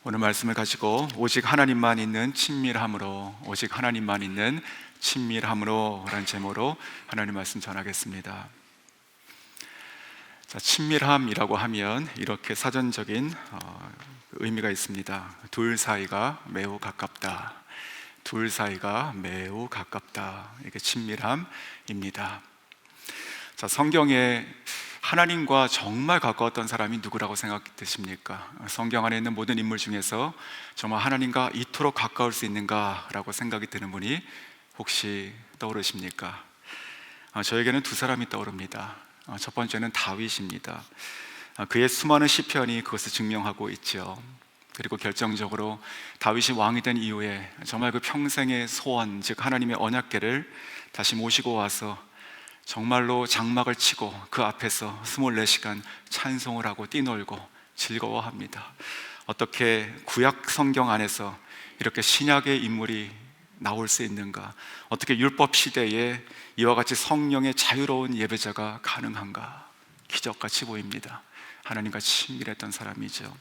오늘 말씀을 가지고 오직 하나님만 있는 친밀함으로, 오직 하나님만 있는 친밀함으로 라는 제목으로 하나님 말씀 전하겠습니다. 자, 친밀함이라고 하면 이렇게 사전적인 의미가 있습니다. 둘 사이가 매우 가깝다. 둘 사이가 매우 가깝다. 이게 친밀함입니다. 자, 성경에 하나님과 정말 가까웠던 사람이 누구라고 생각되십니까? 성경 안에 있는 모든 인물 중에서 정말 하나님과 이토록 가까울 수 있는가라고 생각이 드는 분이 혹시 떠오르십니까? 저에게는 두 사람이 떠오릅니다. 첫 번째는 다윗입니다. 그의 수많은 시편이 그것을 증명하고 있죠. 그리고 결정적으로 다윗이 왕이 된 이후에 정말 그 평생의 소원, 즉 하나님의 언약궤를 다시 모시고 와서 정말로 장막을 치고 그 앞에서 24시간 찬송을 하고 뛰놀고 즐거워합니다. 어떻게 구약 성경 안에서 이렇게 신약의 인물이 나올 수 있는가? 어떻게 율법 시대에 이와 같이 성령의 자유로운 예배자가 가능한가? 기적같이 보입니다. 하나님과 친밀했던 사람이죠.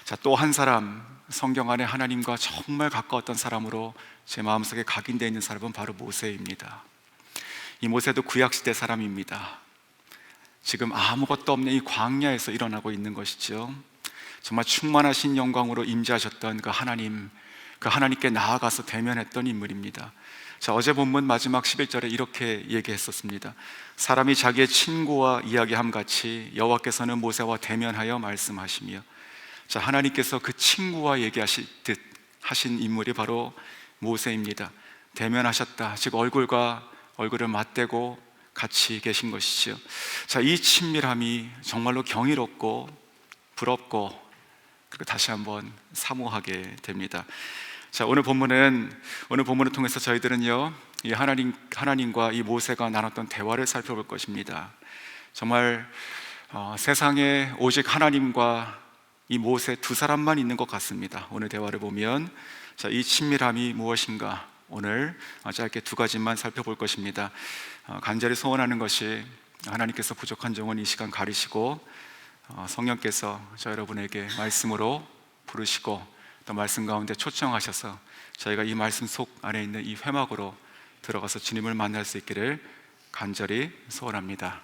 자, 또 한 사람, 성경 안에 하나님과 정말 가까웠던 사람으로 제 마음속에 각인되어 있는 사람은 바로 모세입니다. 이 모세도 구약시대 사람입니다. 지금 아무것도 없는 이 광야에서 일어나고 있는 것이죠. 정말 충만하신 영광으로 임재하셨던 그 하나님, 그 하나님께 나아가서 대면했던 인물입니다. 자, 어제 본문 마지막 11절에 이렇게 얘기했었습니다. 사람이 자기의 친구와 이야기함 같이 여호와께서는 모세와 대면하여 말씀하시며, 자, 하나님께서 그 친구와 얘기하실 듯 하신 인물이 바로 모세입니다. 대면하셨다, 즉 얼굴을 맞대고 같이 계신 것이죠. 자, 이 친밀함이 정말로 경이롭고 부럽고, 그리고 다시 한번 사모하게 됩니다. 자, 오늘 본문을 통해서 저희들은요, 이 하나님과 이 모세가 나눴던 대화를 살펴볼 것입니다. 정말 세상에 오직 하나님과 이 모세 두 사람만 있는 것 같습니다. 오늘 대화를 보면, 자, 이 친밀함이 무엇인가? 오늘 짧게 두 가지만 살펴볼 것입니다. 간절히 소원하는 것이 하나님께서 부족한 종은 이 시간 가리시고 성령께서 저 여러분에게 말씀으로 부르시고 또 말씀 가운데 초청하셔서 저희가 이 말씀 속 안에 있는 이 회막으로 들어가서 주님을 만날 수 있기를 간절히 소원합니다.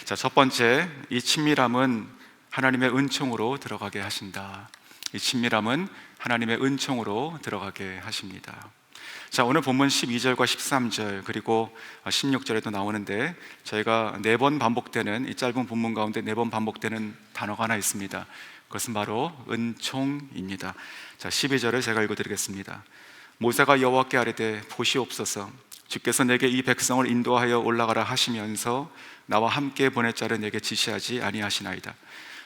자, 첫 번째, 이 친밀함은 하나님의 은총으로 들어가게 하신다. 이 친밀함은 하나님의 은총으로 들어가게 하십니다. 자, 오늘 본문 12절과 13절 그리고 16절에도 나오는데, 저희가 4번 반복되는 이 짧은 본문 가운데 4번 반복되는 단어가 하나 있습니다. 그것은 바로 은총입니다. 자, 12절을 제가 읽어드리겠습니다. 모세가 여호와께 아뢰되 보시옵소서, 주께서 내게 이 백성을 인도하여 올라가라 하시면서 나와 함께 보낼 자를 내게 지시하지 아니하시나이다.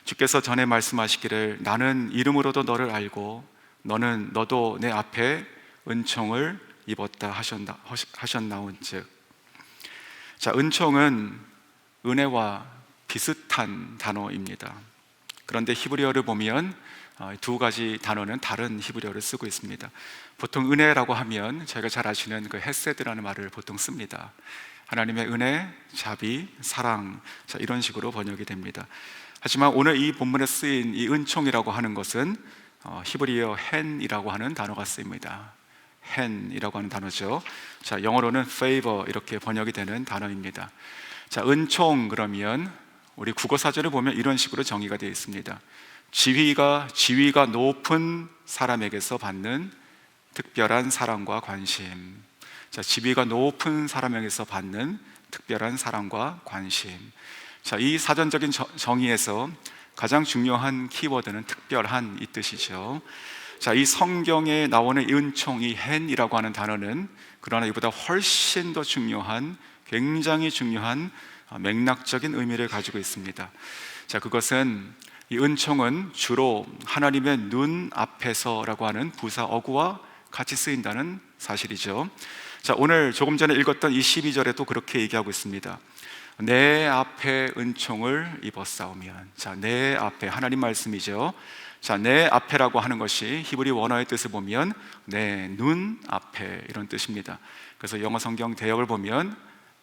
주께서 전에 말씀하시기를 나는 이름으로도 너를 알고 너도 내 앞에 은총을 입었다 하셨나온즉. 자, 은총은 은혜와 비슷한 단어입니다. 그런데 히브리어를 보면 두 가지 단어는 다른 히브리어를 쓰고 있습니다. 보통 은혜라고 하면 저희가 잘 아시는 그 헤세드라는 말을 보통 씁니다. 하나님의 은혜, 자비, 사랑, 자, 이런 식으로 번역이 됩니다. 하지만 오늘 이 본문에 쓰인 이 은총이라고 하는 것은 히브리어 헨이라고 하는 단어가 쓰입니다. 헨이라고 하는 단어죠. 자, 영어로는 favor 이렇게 번역이 되는 단어입니다. 자, 은총 그러면 우리 국어사전을 보면 이런 식으로 정의가 되어 있습니다. 지위가 높은 사람에게서 받는 특별한 사랑과 관심. 자, 지위가 높은 사람에게서 받는 특별한 사랑과 관심. 자, 이 사전적인 정의에서 가장 중요한 키워드는 특별한 이 뜻이죠. 자, 이 성경에 나오는 은총, 이 헨이라고 하는 단어는 그러나 이보다 훨씬 더 중요한, 굉장히 중요한 맥락적인 의미를 가지고 있습니다. 자, 그것은 이 은총은 주로 하나님의 눈 앞에서라고 하는 부사 어구와 같이 쓰인다는 사실이죠. 자, 오늘 조금 전에 읽었던 이 12절에도 그렇게 얘기하고 있습니다. 내 앞에 은총을 입었사오면. 자, 내 앞에, 하나님 말씀이죠. 자, 내 앞에라고 하는 것이 히브리 원어의 뜻을 보면 내 눈 앞에 이런 뜻입니다. 그래서 영어 성경 대역을 보면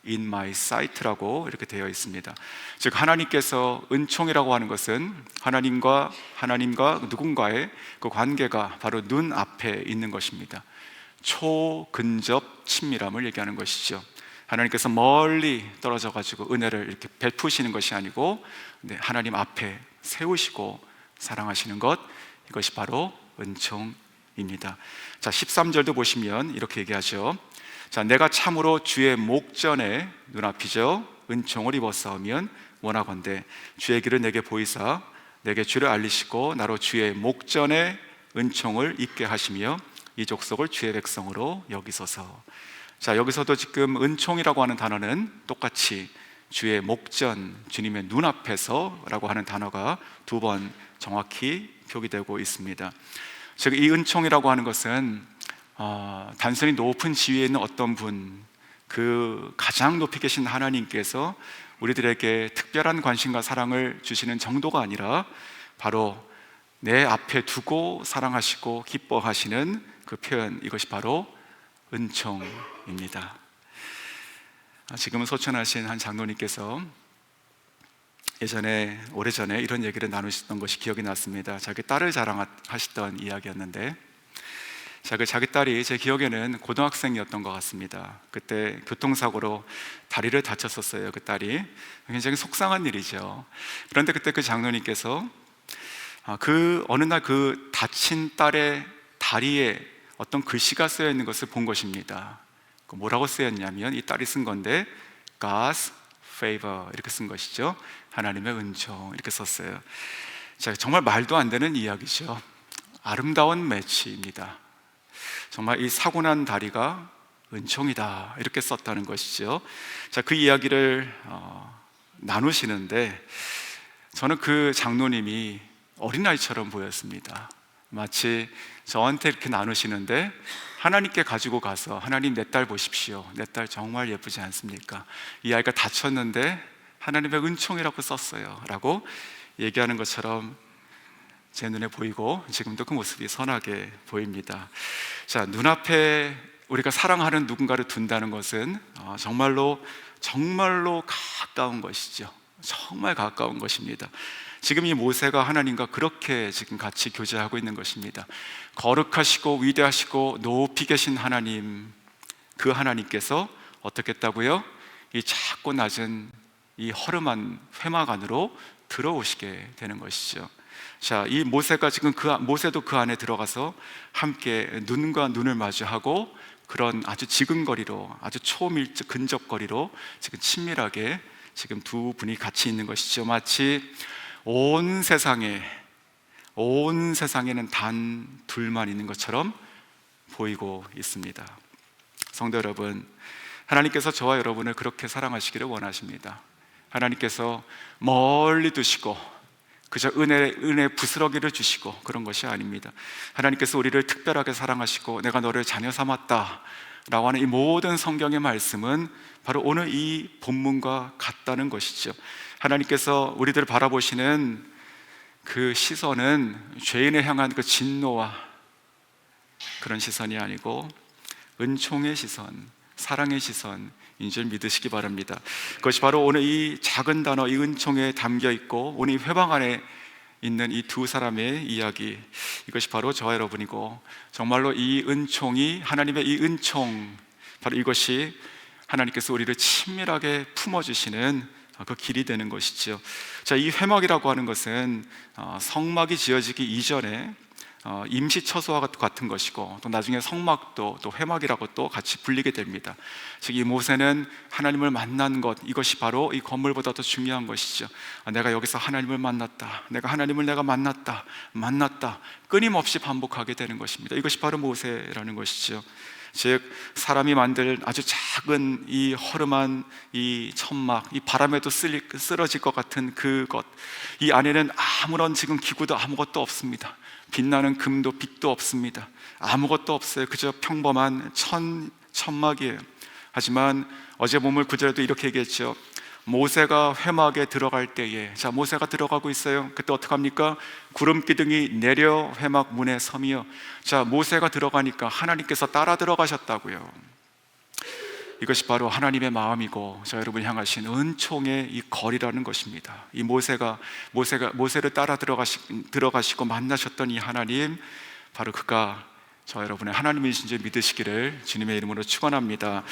in my sight라고 이렇게 되어 있습니다. 즉 하나님께서 은총이라고 하는 것은 하나님과 누군가의 그 관계가 바로 눈 앞에 있는 것입니다. 초근접 친밀함을 얘기하는 것이죠. 하나님께서 멀리 떨어져 가지고 은혜를 이렇게 베푸시는 것이 아니고 하나님 앞에 세우시고 사랑하시는 것, 이것이 바로 은총입니다. 자, 13절도 보시면 이렇게 얘기하죠. 자, 내가 참으로 주의 목전에 눈앞이죠 은총을 입었사오면 원하건대 주의 길을 내게 보이사 내게 주를 알리시고 나로 주의 목전에 은총을 입게 하시며 이 족속을 주의 백성으로 여기소서. 자, 여기서도 지금 은총이라고 하는 단어는 똑같이 주의 목전, 주님의 눈앞에서 라고 하는 단어가 두 번 정확히 표기되고 있습니다. 즉 이 은총이라고 하는 것은 단순히 높은 지위에 있는 어떤 분, 그 가장 높이 계신 하나님께서 우리들에게 특별한 관심과 사랑을 주시는 정도가 아니라 바로 내 앞에 두고 사랑하시고 기뻐하시는 그 표현, 이것이 바로 은총입니다. 지금은 소천하신 한 장로님께서 오래전에 이런 얘기를 나누셨던 것이 기억이 났습니다. 자기 딸을 자랑하시던 이야기였는데, 자기 딸이 제 기억에는 고등학생이었던 것 같습니다. 그때 교통사고로 다리를 다쳤었어요. 그 딸이 굉장히 속상한 일이죠. 그런데 그때 그 장로님께서 어느 날 그 다친 딸의 다리에 어떤 글씨가 쓰여 있는 것을 본 것입니다. 뭐라고 쓰였냐면, 이 딸이 쓴 건데 God's favor 이렇게 쓴 것이죠. 하나님의 은총 이렇게 썼어요. 자, 정말 말도 안 되는 이야기죠. 아름다운 매치입니다. 정말 이 사고난 다리가 은총이다 이렇게 썼다는 것이죠. 자, 그 이야기를 나누시는데 저는 그 장로님이 어린아이처럼 보였습니다. 마치 저한테 이렇게 나누시는데 하나님께 가지고 가서, 하나님, 내 딸 보십시오. 내 딸 정말 예쁘지 않습니까? 이 아이가 다쳤는데 하나님의 은총이라고 썼어요 라고 얘기하는 것처럼 제 눈에 보이고 지금도 그 모습이 선하게 보입니다. 자, 눈앞에 우리가 사랑하는 누군가를 둔다는 것은 정말로 가까운 것이죠. 정말 가까운 것입니다. 지금 이 모세가 하나님과 그렇게 지금 같이 교제하고 있는 것입니다. 거룩하시고 위대하시고 높이 계신 하나님, 그 하나님께서 어떻게 했다고요? 이 작고 낮은 이 허름한 회막 안으로 들어오시게 되는 것이죠. 자, 이 모세가 지금 모세도 그 안에 들어가서 함께 눈과 눈을 마주하고 그런 아주 지근거리로, 아주 초밀적 근접거리로 지금 친밀하게 지금 두 분이 같이 있는 것이죠. 마치 온 세상에는 단 둘만 있는 것처럼 보이고 있습니다. 성도 여러분, 하나님께서 저와 여러분을 그렇게 사랑하시기를 원하십니다. 하나님께서 멀리 두시고 그저 은혜 부스러기를 주시고 그런 것이 아닙니다. 하나님께서 우리를 특별하게 사랑하시고 내가 너를 자녀 삼았다 라고 하는 이 모든 성경의 말씀은 바로 오늘 이 본문과 같다는 것이죠. 하나님께서 우리들을 바라보시는 그 시선은 죄인을 향한 그 진노와 그런 시선이 아니고 은총의 시선, 사랑의 시선인 줄 믿으시기 바랍니다. 그것이 바로 오늘 이 작은 단어, 이 은총에 담겨 있고 오늘 이 회방 안에 있는 이 두 사람의 이야기, 이것이 바로 저와 여러분이고, 정말로 이 은총이, 하나님의 이 은총, 바로 이것이 하나님께서 우리를 친밀하게 품어주시는 그 길이 되는 것이죠. 자, 이 회막이라고 하는 것은 성막이 지어지기 이전에 임시처소와 같은 것이고, 또 나중에 성막도 또 회막이라고 또 같이 불리게 됩니다. 즉 이 모세는 하나님을 만난 것, 이것이 바로 이 건물보다 더 중요한 것이죠. 내가 여기서 하나님을 만났다, 내가 하나님을 만났다 끊임없이 반복하게 되는 것입니다. 이것이 바로 모세라는 것이죠. 즉 사람이 만들 아주 작은 이 허름한 이 천막, 이 바람에도 쓰러질 것 같은 그것, 이 안에는 아무런 지금 기구도 아무것도 없습니다. 빛나는 금도 빛도 없습니다. 아무것도 없어요. 그저 평범한 천막이에요. 하지만 어제 본문 9절에도 이렇게 얘기했죠. 모세가 회막에 들어갈 때에, 자, 모세가 들어가고 있어요. 그때 어떡합니까? 구름 기둥이 내려 회막 문에 서며, 자, 모세가 들어가니까 하나님께서 따라 들어가셨다고요. 이것이 바로 하나님의 마음이고 저 여러분이 향하신 은총의 이 거리라는 것입니다. 이 모세를 따라 들어가시고 만나셨던 이 하나님, 바로 그가 저 여러분의 하나님이신 줄 믿으시기를 주님의 이름으로 축원합니다.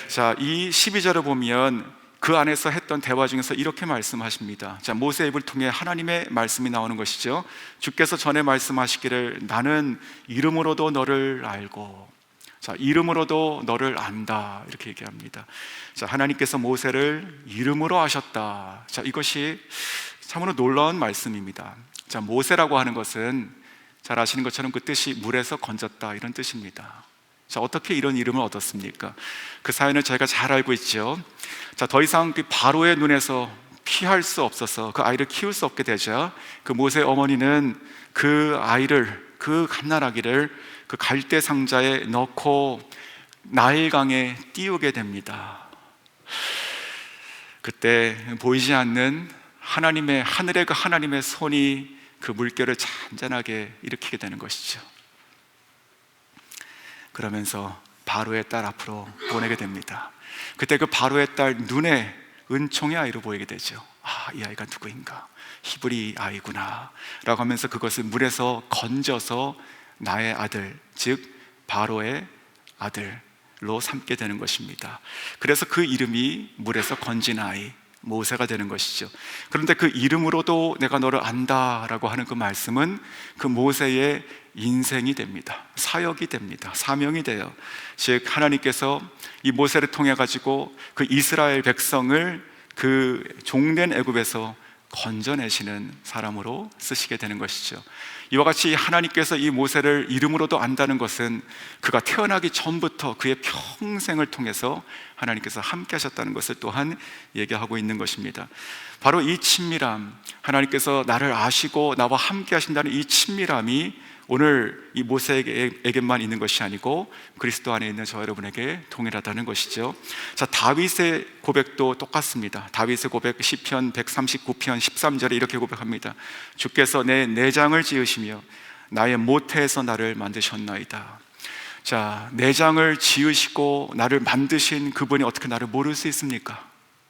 자, 이 12절을 보면 그 안에서 했던 대화 중에서 이렇게 말씀하십니다. 자, 모세의 입을 통해 하나님의 말씀이 나오는 것이죠. 주께서 전에 말씀하시기를 나는 이름으로도 너를 알고, 자, 이름으로도 너를 안다, 이렇게 얘기합니다. 자, 하나님께서 모세를 이름으로 아셨다. 자, 이것이 참으로 놀라운 말씀입니다. 자, 모세라고 하는 것은 잘 아시는 것처럼 그 뜻이 물에서 건졌다, 이런 뜻입니다. 자, 어떻게 이런 이름을 얻었습니까? 그 사연을 저희가 잘 알고 있죠. 자, 더 이상 그 바로의 눈에서 피할 수 없어서 그 아이를 키울 수 없게 되자 그 모세의 어머니는 그 아이를, 그 갓난아기를 그 갈대 상자에 넣고 나일강에 띄우게 됩니다. 그때 보이지 않는 하늘의 그 하나님의 손이 그 물결을 잔잔하게 일으키게 되는 것이죠. 그러면서 바로의 딸 앞으로 보내게 됩니다. 그때 그 바로의 딸 눈에 은총의 아이로 보이게 되죠. 아, 이 아이가 누구인가? 히브리 아이구나 라고 하면서 그것을 물에서 건져서 나의 아들, 즉 바로의 아들로 삼게 되는 것입니다. 그래서 그 이름이 물에서 건진 아이, 모세가 되는 것이죠. 그런데 그 이름으로도 내가 너를 안다 라고 하는 그 말씀은 그 모세의 인생이 됩니다. 사역이 됩니다. 사명이 돼요. 즉 하나님께서 이 모세를 통해 가지고 그 이스라엘 백성을 그 종된 애굽에서 건져내시는 사람으로 쓰시게 되는 것이죠. 이와 같이 하나님께서 이 모세를 이름으로도 안다는 것은 그가 태어나기 전부터 그의 평생을 통해서 하나님께서 함께 하셨다는 것을 또한 얘기하고 있는 것입니다. 바로 이 친밀함, 하나님께서 나를 아시고 나와 함께 하신다는 이 친밀함이 오늘 이 모세에게만 있는 것이 아니고 그리스도 안에 있는 저 여러분에게 동일하다는 것이죠. 자, 다윗의 고백도 똑같습니다. 다윗의 고백 시편 139편 13절에 이렇게 고백합니다. 주께서 내 내장을 지으시며 나의 모태에서 나를 만드셨나이다. 자, 내장을 지으시고 나를 만드신 그분이 어떻게 나를 모를 수 있습니까?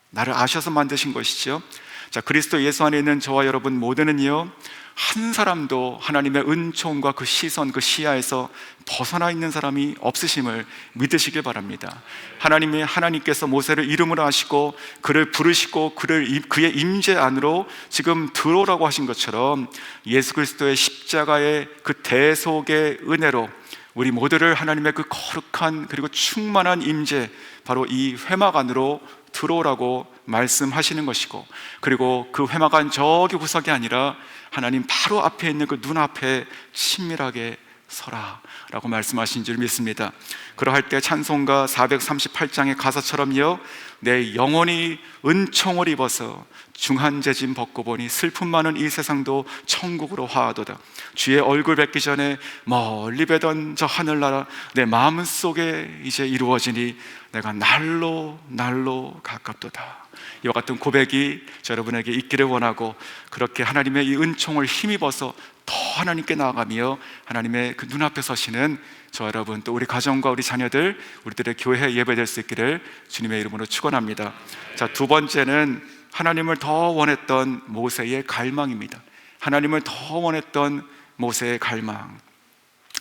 나를 아셔서 만드신 것이죠. 자, 그리스도 예수 안에 있는 저와 여러분 모두는요, 한 사람도 하나님의 은총과 그 시선, 그 시야에서 벗어나 있는 사람이 없으심을 믿으시길 바랍니다. 하나님께서 모세를 이름으로 하시고 그를 부르시고 그의 임재 안으로 지금 들어오라고 하신 것처럼 예수 그리스도의 십자가의 그 대속의 은혜로 우리 모두를 하나님의 그 거룩한 그리고 충만한 임재, 바로 이 회막 안으로 들어오라고 말씀하시는 것이고, 그리고 그 회막안 저기 구석이 아니라 하나님 바로 앞에 있는 그 눈앞에 친밀하게 서라 라고 말씀하신 줄 믿습니다. 그러할 때 찬송가 438장의 가사처럼요, 내 영혼이 은총을 입어서 중한 재짐 벗고 보니 슬픔 많은 이 세상도 천국으로 화하도다. 주의 얼굴 뵙기 전에 멀리 뵈던 저 하늘나라 내 마음속에 이제 이루어지니 내가 날로 가깝도다. 이와 같은 고백이 여러분에게 있기를 원하고, 그렇게 하나님의 이 은총을 힘입어서 더 하나님께 나아가며 하나님의 그 눈앞에 서시는 저 여러분, 또 우리 가정과 우리 자녀들, 우리들의 교회 예배될 수 있기를 주님의 이름으로 축원합니다. 자, 두 번째는 하나님을 더 원했던 모세의 갈망입니다. 하나님을 더 원했던 모세의 갈망.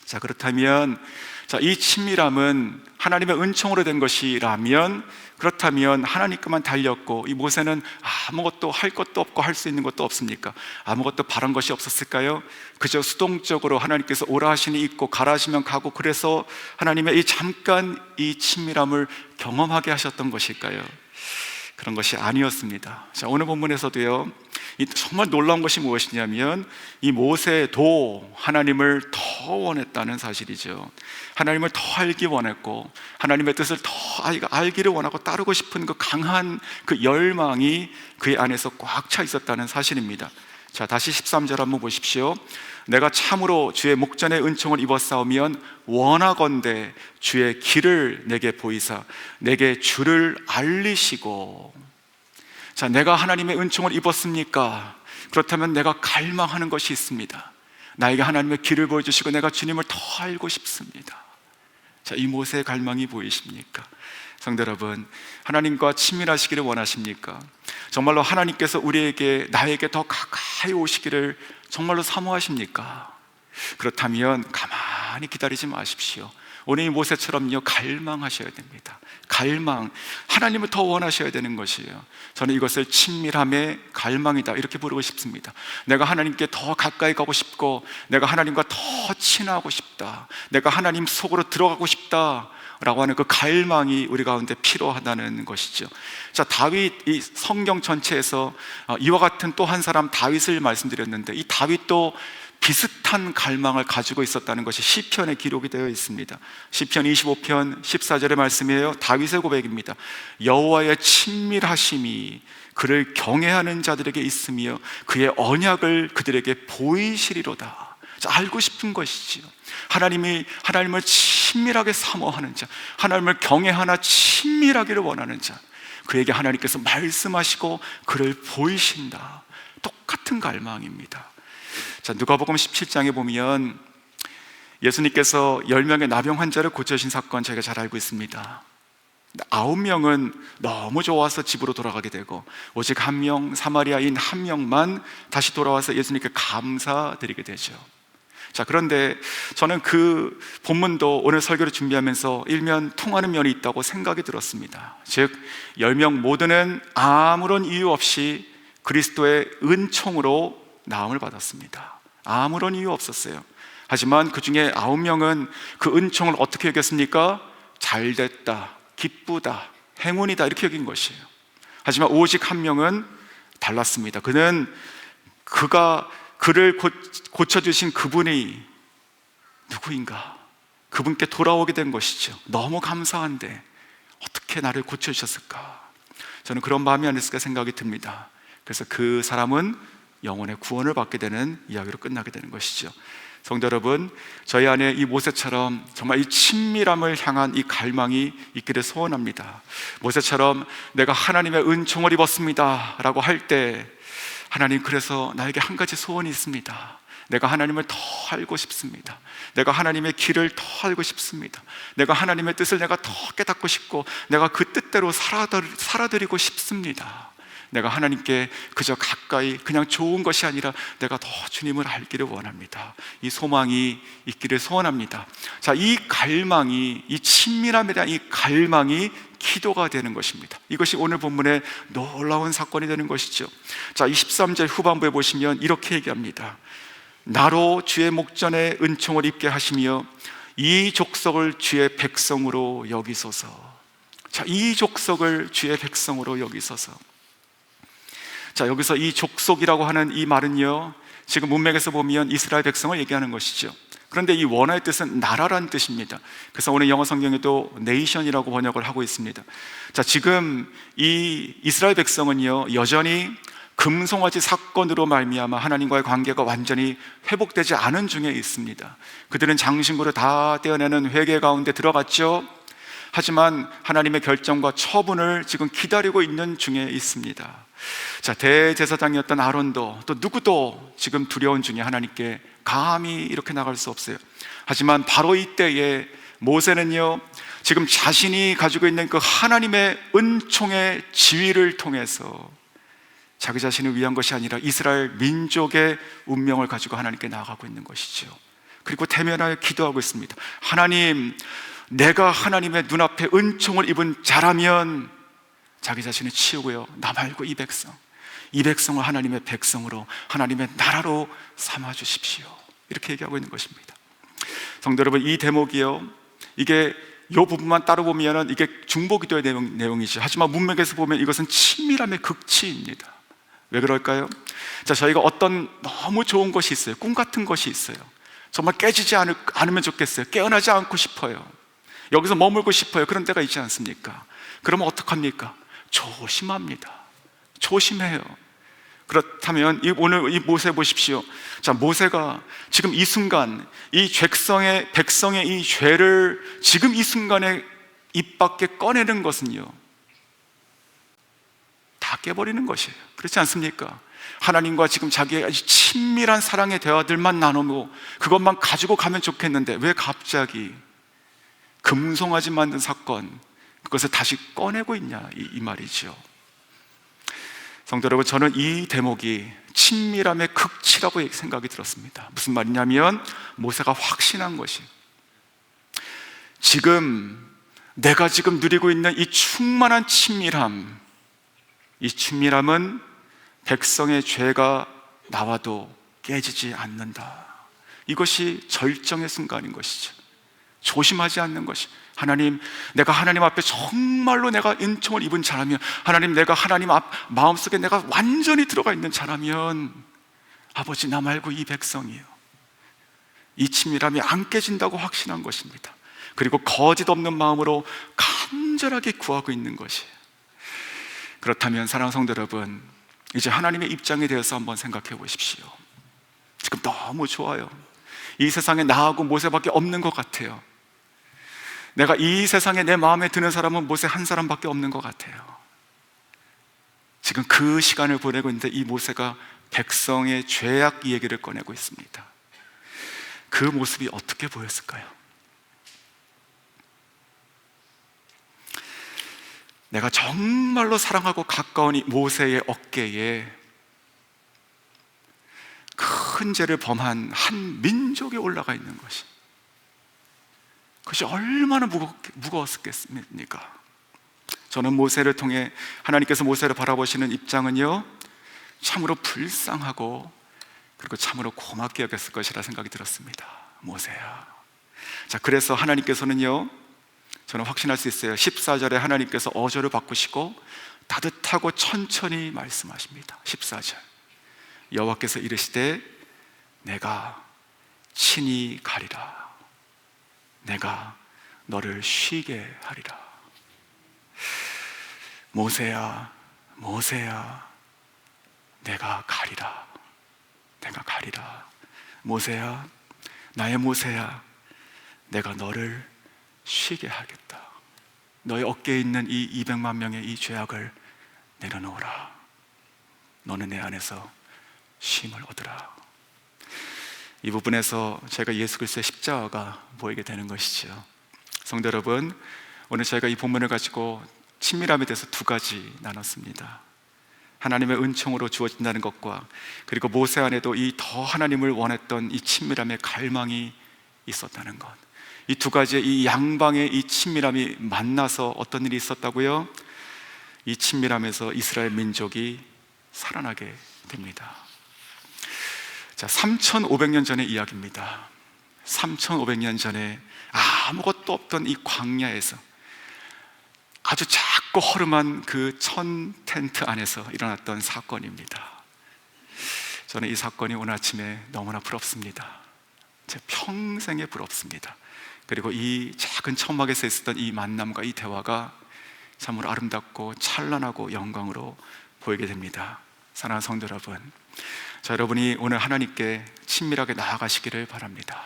자, 그렇다면 이 친밀함은 하나님의 은총으로 된 것이라면, 그렇다면 하나님께만 달렸고 이 모세는 아무것도 할 것도 없고 할 수 있는 것도 없습니까? 아무것도 바란 것이 없었을까요? 그저 수동적으로 하나님께서 오라 하시니 있고 가라 하시면 가고, 그래서 하나님의 잠깐 이 친밀함을 경험하게 하셨던 것일까요? 그런 것이 아니었습니다. 자, 오늘 본문에서도요, 정말 놀라운 것이 무엇이냐면 이 모세도 하나님을 더 원했다는 사실이죠. 하나님을 더 알기 원했고 하나님의 뜻을 더 알기를 원하고 따르고 싶은 그 강한 그 열망이 그의 안에서 꽉 차 있었다는 사실입니다. 자, 다시 13절 한번 보십시오. 내가 참으로 주의 목전에 은총을 입었사오면 원하건대 주의 길을 내게 보이사 내게 주를 알리시고. 자, 내가 하나님의 은총을 입었습니까? 그렇다면 내가 갈망하는 것이 있습니다. 나에게 하나님의 길을 보여주시고 내가 주님을 더 알고 싶습니다. 자, 이 모세의 갈망이 보이십니까? 성도 여러분, 하나님과 친밀하시기를 원하십니까? 정말로 하나님께서 우리에게, 나에게 더 가까이 오시기를 정말로 사모하십니까? 그렇다면 가만히 기다리지 마십시오. 오늘 이 모세처럼요, 갈망하셔야 됩니다. 갈망, 하나님을 더 원하셔야 되는 것이에요. 저는 이것을 친밀함의 갈망이다, 이렇게 부르고 싶습니다. 내가 하나님께 더 가까이 가고 싶고, 내가 하나님과 더 친하고 싶다, 내가 하나님 속으로 들어가고 싶다 라고 하는 그 갈망이 우리 가운데 필요하다는 것이죠. 자, 다윗, 이 성경 전체에서 이와 같은 또 한 사람 다윗을 말씀드렸는데, 이 다윗도 비슷한 갈망을 가지고 있었다는 것이 시편에 기록이 되어 있습니다. 시편 25편 14절의 말씀이에요. 다윗의 고백입니다. 여호와의 친밀하심이 그를 경외하는 자들에게 있으며 그의 언약을 그들에게 보이시리로다. 자, 알고 싶은 것이지요. 하나님을 친밀하게 사모하는 자, 하나님을 경외하나 친밀하기를 원하는 자, 그에게 하나님께서 말씀하시고 그를 보이신다. 똑같은 갈망입니다. 자, 누가복음 17장에 보면 예수님께서 10명의 나병 환자를 고쳐주신 사건 저희가 잘 알고 있습니다. 9명은 너무 좋아서 집으로 돌아가게 되고, 오직 1명, 사마리아인 1명만 다시 돌아와서 예수님께 감사드리게 되죠. 자, 그런데 저는 그 본문도 오늘 설교를 준비하면서 일면 통하는 면이 있다고 생각이 들었습니다. 즉, 10명 모두는 아무런 이유 없이 그리스도의 은총으로 나음을 받았습니다. 아무런 이유 없었어요. 하지만 그 중에 9명은 그 은총을 어떻게 여겼습니까? 잘됐다, 기쁘다, 행운이다, 이렇게 여긴 것이에요. 하지만 오직 1명은 달랐습니다. 그를 고쳐주신 그분이 누구인가? 그분께 돌아오게 된 것이죠. 너무 감사한데 어떻게 나를 고쳐주셨을까? 저는 그런 마음이 아니었을까 생각이 듭니다. 그래서 그 사람은 영혼의 구원을 받게 되는 이야기로 끝나게 되는 것이죠. 성도 여러분, 저희 안에 이 모세처럼 정말 이 친밀함을 향한 이 갈망이 있기를 소원합니다. 모세처럼 내가 하나님의 은총을 입었습니다 라고 할 때, 하나님, 그래서 나에게 한 가지 소원이 있습니다. 내가 하나님을 더 알고 싶습니다. 내가 하나님의 길을 더 알고 싶습니다. 내가 하나님의 뜻을 내가 더 깨닫고 싶고, 내가 그 뜻대로 살아드리고 싶습니다. 내가 하나님께 그저 가까이 그냥 좋은 것이 아니라 내가 더 주님을 알기를 원합니다. 이 소망이 있기를 소원합니다. 자, 이 갈망이, 이 친밀함에 대한 이 갈망이 기도가 되는 것입니다. 이것이 오늘 본문의 놀라운 사건이 되는 것이죠. 자, 23절 후반부에 보시면 이렇게 얘기합니다. 나로 주의 목전에 은총을 입게 하시며 이 족속을 주의 백성으로 여기소서. 자, 이 족속을 주의 백성으로 여기소서. 자, 여기서 이 족속이라고 하는 이 말은요, 지금 문맥에서 보면 이스라엘 백성을 얘기하는 것이죠. 그런데 이 원어의 뜻은 나라란 뜻입니다. 그래서 오늘 영어 성경에도 네이션이라고 번역을 하고 있습니다. 자, 지금 이 이스라엘 백성은요, 여전히 금송아지 사건으로 말미암아 하나님과의 관계가 완전히 회복되지 않은 중에 있습니다. 그들은 장신구를 다 떼어내는 회개 가운데 들어갔죠. 하지만 하나님의 결정과 처분을 지금 기다리고 있는 중에 있습니다. 자, 대제사장이었던 아론도 또 누구도 지금 두려운 중에 하나님께 감히 이렇게 나갈 수 없어요. 하지만 바로 이때에 모세는요, 지금 자신이 가지고 있는 그 하나님의 은총의 지위를 통해서 자기 자신을 위한 것이 아니라 이스라엘 민족의 운명을 가지고 하나님께 나아가고 있는 것이죠. 그리고 대면하여 기도하고 있습니다. 하나님, 내가 하나님의 눈앞에 은총을 입은 자라면 자기 자신을 치우고요, 나 말고 이 백성을 하나님의 백성으로, 하나님의 나라로 삼아주십시오, 이렇게 얘기하고 있는 것입니다. 성도 여러분, 이 대목이요, 이게 이 부분만 따로 보면 이게 중보기도의 내용이죠. 하지만 문맥에서 보면 이것은 친밀함의 극치입니다. 왜 그럴까요? 자, 저희가 어떤 너무 좋은 것이 있어요. 꿈 같은 것이 있어요. 정말 깨지지 않으면 좋겠어요. 깨어나지 않고 싶어요. 여기서 머물고 싶어요. 그런 때가 있지 않습니까? 그러면 어떡합니까? 조심합니다. 조심해요. 그렇다면 오늘 이 모세 보십시오. 자, 모세가 지금 이 순간 이 백성의 이 죄를 지금 이 순간에 입 밖에 꺼내는 것은요, 다 깨버리는 것이에요. 그렇지 않습니까? 하나님과 지금 자기의 아주 친밀한 사랑의 대화들만 나누고 그것만 가지고 가면 좋겠는데 왜 갑자기 금송아지 만든 사건, 그것을 다시 꺼내고 있냐, 이 말이죠. 성도 여러분, 저는 이 대목이 친밀함의 극치라고 생각이 들었습니다. 무슨 말이냐면 모세가 확신한 것이, 내가 지금 누리고 있는 이 충만한 친밀함, 이 친밀함은 백성의 죄가 나와도 깨지지 않는다. 이것이 절정의 순간인 것이죠. 조심하지 않는 것이, 하나님, 내가 하나님 앞에 정말로 내가 은총을 입은 자라면, 하나님, 내가 하나님 마음속에 내가 완전히 들어가 있는 자라면, 아버지, 나 말고 이 백성이요, 이 친밀함이 안 깨진다고 확신한 것입니다. 그리고 거짓 없는 마음으로 간절하게 구하고 있는 것이에요. 그렇다면 사랑하는 성도 여러분, 이제 하나님의 입장에 대해서 한번 생각해 보십시오. 지금 너무 좋아요. 이 세상에 나하고 모세밖에 없는 것 같아요. 내가 이 세상에 내 마음에 드는 사람은 모세 한 사람밖에 없는 것 같아요. 지금 그 시간을 보내고 있는데 이 모세가 백성의 죄악 얘기를 꺼내고 있습니다. 그 모습이 어떻게 보였을까요? 내가 정말로 사랑하고 가까운 이 모세의 어깨에 큰 죄를 범한 한 민족이 올라가 있는 것이, 그것이 얼마나 무거웠겠습니까? 저는 모세를 통해 하나님께서 모세를 바라보시는 입장은요, 참으로 불쌍하고 그리고 참으로 고맙게 여겼을 것이라 생각이 들었습니다. 모세야. 자, 그래서 하나님께서는요, 저는 확신할 수 있어요. 14절에 하나님께서 어조를 바꾸시고 따뜻하고 천천히 말씀하십니다. 14절, 여호와께서 이르시되 내가 친히 가리라. 내가 너를 쉬게 하리라. 모세야, 모세야, 내가 가리라. 내가 가리라. 모세야, 나의 모세야, 내가 너를 쉬게 하겠다. 너의 어깨에 있는 이 200만 명의 이 죄악을 내려놓으라. 너는 내 안에서 쉼을 얻으라. 이 부분에서 제가 예수 그리스도의 십자가가 보이게 되는 것이죠. 성도 여러분, 오늘 저희가 이 본문을 가지고 친밀함에 대해서 두 가지 나눴습니다. 하나님의 은총으로 주어진다는 것과, 그리고 모세 안에도 이 더 하나님을 원했던 이 친밀함의 갈망이 있었다는 것. 이 두 가지의 이 양방의 이 친밀함이 만나서 어떤 일이 있었다고요? 이 친밀함에서 이스라엘 민족이 살아나게 됩니다. 자, 3,500년 전의 이야기입니다. 3,500년 전에 아무것도 없던 이 광야에서 아주 작고 허름한 그 천 텐트 안에서 일어났던 사건입니다. 저는 이 사건이 오늘 아침에 너무나 부럽습니다. 제 평생에 부럽습니다. 그리고 이 작은 천막에서 있었던 이 만남과 이 대화가 참으로 아름답고 찬란하고 영광으로 보이게 됩니다. 사랑하는 성도 여러분, 자, 여러분이 오늘 하나님께 친밀하게 나아가시기를 바랍니다.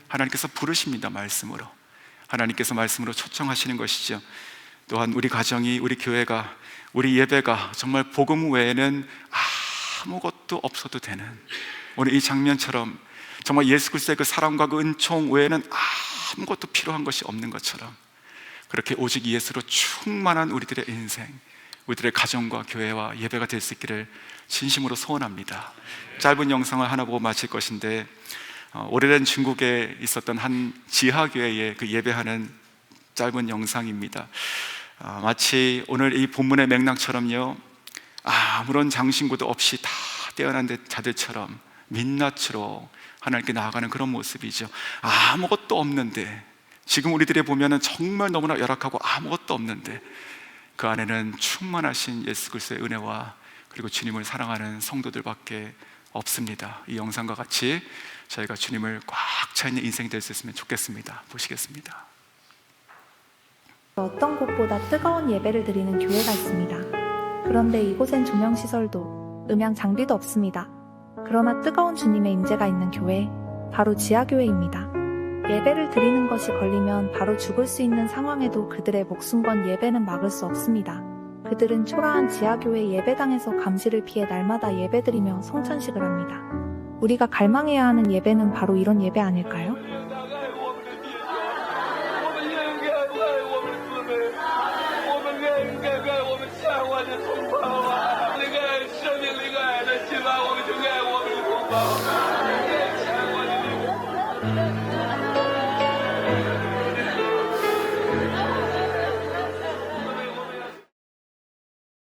하나님께서 부르십니다. 말씀으로. 하나님께서 말씀으로 초청하시는 것이죠. 또한 우리 가정이, 우리 교회가, 우리 예배가 정말 복음 외에는 아무것도 없어도 되는, 오늘 이 장면처럼 정말 예수 그리스도의 그 사랑과 그 은총 외에는 아무것도 필요한 것이 없는 것처럼, 그렇게 오직 예수로 충만한 우리들의 인생, 우리들의 가정과 교회와 예배가 될 수 있기를 진심으로 소원합니다. 짧은 영상을 하나 보고 마칠 것인데, 오래된 중국에 있었던 한 지하교회의 그 예배하는 짧은 영상입니다. 마치 오늘 이 본문의 맥락처럼요, 아무런 장신구도 없이 다 떼어난 자들처럼 민낯으로 하나님께 나아가는 그런 모습이죠. 아무것도 없는데, 지금 우리들이 보면은 정말 너무나 열악하고 아무것도 없는데 그 안에는 충만하신 예수 그리스도의 은혜와 그리고 주님을 사랑하는 성도들밖에 없습니다. 이 영상과 같이 저희가 주님을 꽉 차 있는 인생이 될 수 있으면 좋겠습니다. 보시겠습니다. 어떤 곳보다 뜨거운 예배를 드리는 교회가 있습니다. 그런데 이곳엔 조명시설도, 음향 장비도 없습니다. 그러나 뜨거운 주님의 임재가 있는 교회, 바로 지하교회입니다. 예배를 드리는 것이 걸리면 바로 죽을 수 있는 상황에도 그들의 목숨 건 예배는 막을 수 없습니다. 그들은 초라한 지하교회 예배당에서 감시를 피해 날마다 예배드리며 성찬식을 합니다. 우리가 갈망해야 하는 예배는 바로 이런 예배 아닐까요?